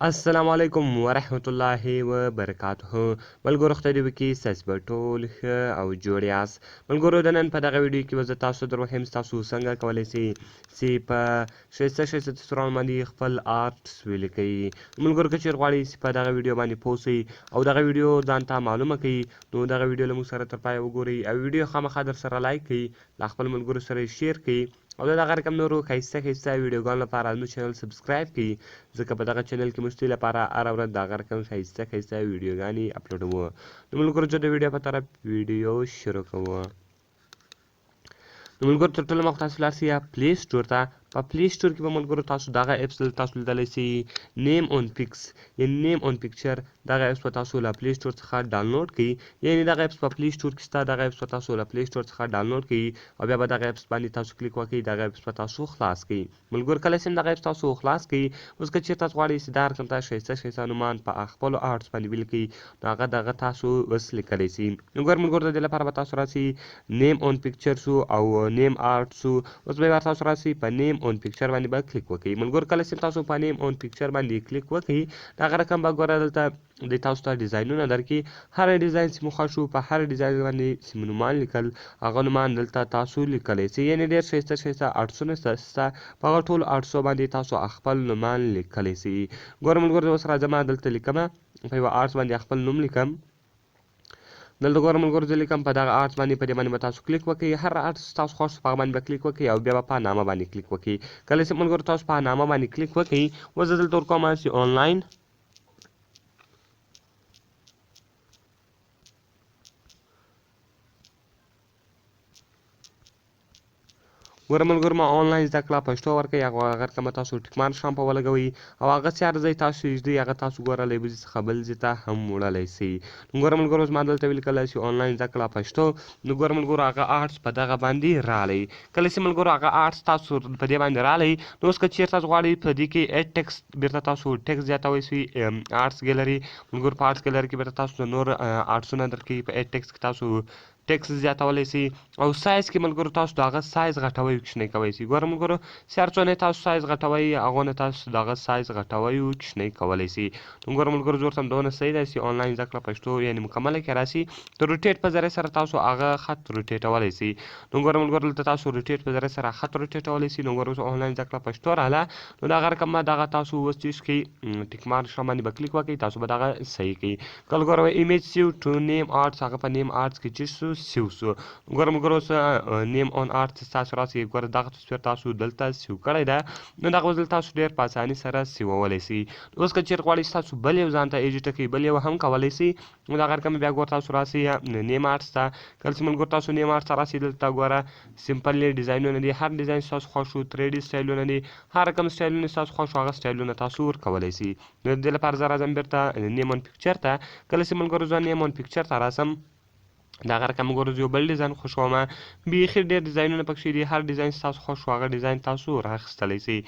السلام علیکم ورحمت الله وبرکاته. ملګرو خدای دې وکړي ستاسې به ټول ښه او جوړ یاست. ملګرو د نن په دغه ویډیو کې به زه تاسو در وښیم تاسو څنګه کولی شئ چې په ښایسته تصویرانو باندې خپل آرټس ولیکئ. ملګرو که چېرې غواړئ چې په دغه ویډیو باندې پوه شئ او دغه ویډیو ځان ته معلومه کړئ نو دغه ویډیو له موږ سره تر پایه وګورئ او ویډیو خامخا در سره لایک کړئ، له خپل ملګرو سره یې شیر کړئ او د دغه رقم نورو ښایسته ویډیوګانو لپاره زموږ چینل سبسکرایب کړئ، ځکه په دغه چینل کې موږ ستاسو لپاره هره ورځ د هغه رقم ښایسته ویډیوګانې اپلوډوو. نو ملګرو چې د ویډیو په طرف ویډیو شروع کوو. نو ملګرو تر ټولو مخکې تاسو لاړ شئ پلی سټور ته. په پلی سټور کې به ملګرو تاسو دغه اپس تاسو لیدلی شئ نیم اون پکس یعنې نیم اون پکچر. دغه اپس به تاسو له پلی سټور څخه ډاونلوډ کړئ، یعنې دغه اپس په پلی سټور کې شته. دغه اپس به تاسو له پلی سټور څخه ډاونلوډ کړئ او بیا به دغه اپس باندې تاسو کلیک وکړئ، دغه اپس به تاسو خلاص کړئ. ملګرو کله چې دغه اپس تاسو خلاص کړئ، اوس که چېرې تاسو غواړئ چې دا رقم ته ښایسته نومان په خپلو آرټس باندې ولیکئ نو هغه دغه تاسو اوس لیکلی شئ. ملګرو د دې لپاره به تاسو راشئ نیم اون پکچر شو او نیم آرټ شو. اوس به تاسو راشئ په نیم اون پکچر باندې به کلیک وکړئ. ملګرو کله چې تاسو په نیم اون پکچر باندې کلیک وکړئ دغه رقم به ګوره دلته د تاسو ته ډیزاینونه درکړي. هر ډیزاین چې مو خوښ شو په هر ډیزاین باندې چې مو نومان لیکل هغه نومان دلته تاسو لیکلی شئ، یعنې ډېر ښایسته آرټسونه شته په هغه ټولو آرټسو باندې تاسو خپل نومان لیکلی شئ. ګوره ملګرو اوس راځم دلته لیکمه په یوه آرټس باندې خپل نوم لیکم. دلته ګوره ملګرو زه لیکم په دغه آرټس باندې په دې باندې به تاسو کلیک وکړئ، هر آرټس تاسو خوښ په هغه باندې به کلیک وکړئ او بیا به په نامه باندې کلیک وکړئ. کله چې ملګرو تاسو په نامه باندې کلیک وکړئ اوس زه دلته ورکوم چې آنلاین ګوره ملګرو ما آنلاین زده کړه پښتو ورکوئ، هغه رقم تاسو ټیک مارک شامپه ولګوئ او هغه چې هر ځای تاسو ږدي هغه تاسو ګوره له یوه ځای څخه بل ځای ته هم وړلی شئ. نو ګوره ملګرو زما دلته ولیکلی چې آنلاین زده کړه پښتو. نو ګوره ملګرو هغه آرټس په دغه باندې راغلی. کله چې ملګرو هغه آرټس تاسو په دې باندې راغلی نو اوس که چېرې تاسو غواړئ په دې کې ایډ ټیکسټ بیرته تاسو ټیکسټ زیاتوی شئ آرټس ګیلري. ملګرو په آرټس ګیلري کې بیرته تاسو نور آرټسونه درکوي، په ایډ ټیکسټ کې تاسو ټیکس زیاتولی شئ او سایز کې ملګرو تاسو د هغه سایز غټوی کوچنی کوی شئ. ګوره ملګرو چې هر څونه تاسو سایز غټوئ هغو نه تاسو د هغه سایز غټوی او کوچنی کولی شئ. نو ګوره ملګرو زه ورته دونه صحیح دی چې آنلاین زده کړه پښتو یعنې مکمله کې راشي د روټیټ په ذریعه سره تاسو هغه خط روټیټولی شئ. نو ګوره ملګرو دلته تاسو روټیټ په ذریعه سره خط روټیټولی شئ. نو ګوره اوس آنلاین زده کړه پښتو راغله نو دغه رقم به دغه تاسو اوس چیز کړئ ټیک مارک شام باندې به کلیک وکړئ، تاسو به دغه صحیح کړئ. کله ګوره ایمیج سیو ټو نیم آرټس هغه په نیم آرټس کې چیز شو سیو شو. ګوره ملګرو اوس نیم اون آرټس تاسو راشئ ګوره دغه تصویر تاسو دلته سیو کړی ده نو دغه اوس دلته تاسو ډېر په اساني سره سیوولی شئ. اوس که چېرې غواړئ چې تاسو بل یو ځان ته ایډیټ کړئ بل یو هم کولی شئ نو دغه رقم بیا ګوره تاسو راشئ نیم آرټس ته. کله چې ملګرو تاسو نیم آرټس ته راشئ دلته ګوره سمپل ډیزاینونه دي، هر ډیزاین چې تاسو خوښ شو 3D سټایلونه دي، هر رقم سټایلونه چې تاسو خوښ شو هغه سټایلونه تاسو ورکولی شئ. نو د دې لپاره زه راځم بېرته نیم اون پکچر ته. کله چې ملګرو زه نیم اون پکچر ته راشم دغه رقم ګوره زه یو بل ډیزاین خوښومه، بیخي ډېر ډیزاینونه پکښې دي، هر ډیزاین چې تاسو خوښ شو هغه ډیزاین تاسو رااخیستلی شئ.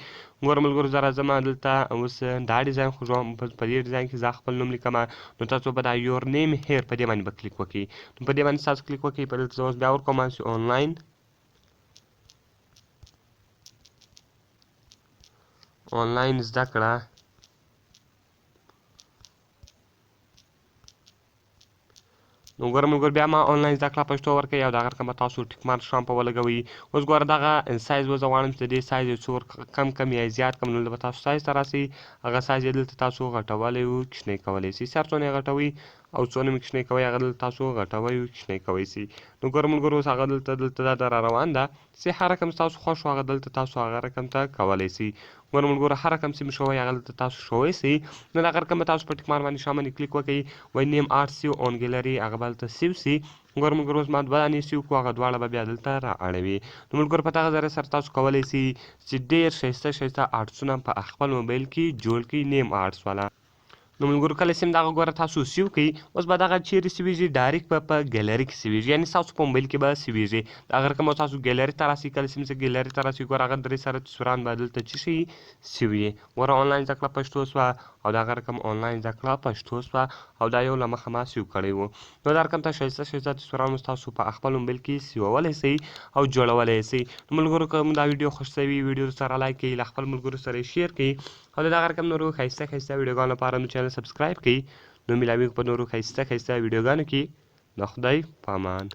ګوره ملګرو زه راځم دلته اوس دا ډیزاین خوښوم، په دې ډیزاین کې زه خپل نوم لیکمه نو تاسو به دا یور نیم هیر په دې باندې به کلیک وکړئ. نو په دې باندې تاسو کلیک وکړئ په دلته زه اوس بیا ورکوم چې آنلاین زده کړه نو ګوره ملګرو بیا ما آنلاین زده کړه پښتو ورکوئ او دغه رقم به تاسو ټیک مارک شامپه ولګوئ. اوس ګوره دغه سایز به زه غواړم چې د دې سایز یو څه کم یا زیات کړم نو به تاسو سایز ته راشئ، هغه سایز یې دلته تاسو غټولی او کوچنی کولی شئ، هر څونه یې غټوئ او څونه مې کوچنی کوئ هغه دلته تاسو غټوئ او کوچنی کوی شئ. نو ګوره ملګرو اوس هغه دلته دا را روان ده چې هر رقم چې تاسو خوښ شو هغه دلته تاسو هغه رقم ته کولی شئ. ګوره ملګرو هر رقم چې مې شوی هغه دلته تاسو شوی شئ. نو دغه رقم به تاسو په ټیک مارک باندې شا باندې کلیک وکړئ وایي نیم آرټ سیو اون ګیلري هغه به هلته سیو شي. ګوره ملګرو اوس ما دوه دانې سیو کړو هغه دواړه به بیا دلته را اړوي. نو ملګرو په دغه ذریعه سره تاسو کولی شئ چې ډېر ښایسته آرټسونه په خپل موبایل کې جوړ کړئ نیم آرټس والا. نو ملګرو کله چې دغه ګوره تاسو سیو کړئ اوس به دغه چیرې سیویږي ډایرکټ به په ګیلري کې سیویږي، یعنې ستاسو په موبایل کې به سیویږي. دغه رقم تاسو ګیلري ته راشئ، کله چې ګیلري ته راشئ ګوره هغه درې سره تصویران به دلته څه شي سیوي. ګوره آنلاین زده کړه پښتو شوه او دغه رقم آنلاین زده کړه پښتو شوه او دا یو له مخه ما سیو کړی و. نو دا رقم ته ښایسته تصویران تاسو په خپل موبایل کې سیوولی شئ او جوړولی شئ. نو ملګرو که مو دا ویډیو خوښ شوي ویډیو سره لایک کړئ، له خپل ملګرو سره یې شیر کړئ او د دغه رقم نورو ښایسته ښایسته ویډیوګانو لپاره مو چینل سبسکرایب کړئ. نو میلاویږو په نورو ښایسته ښایسته ویډیوګانو کې. د خدای په امان.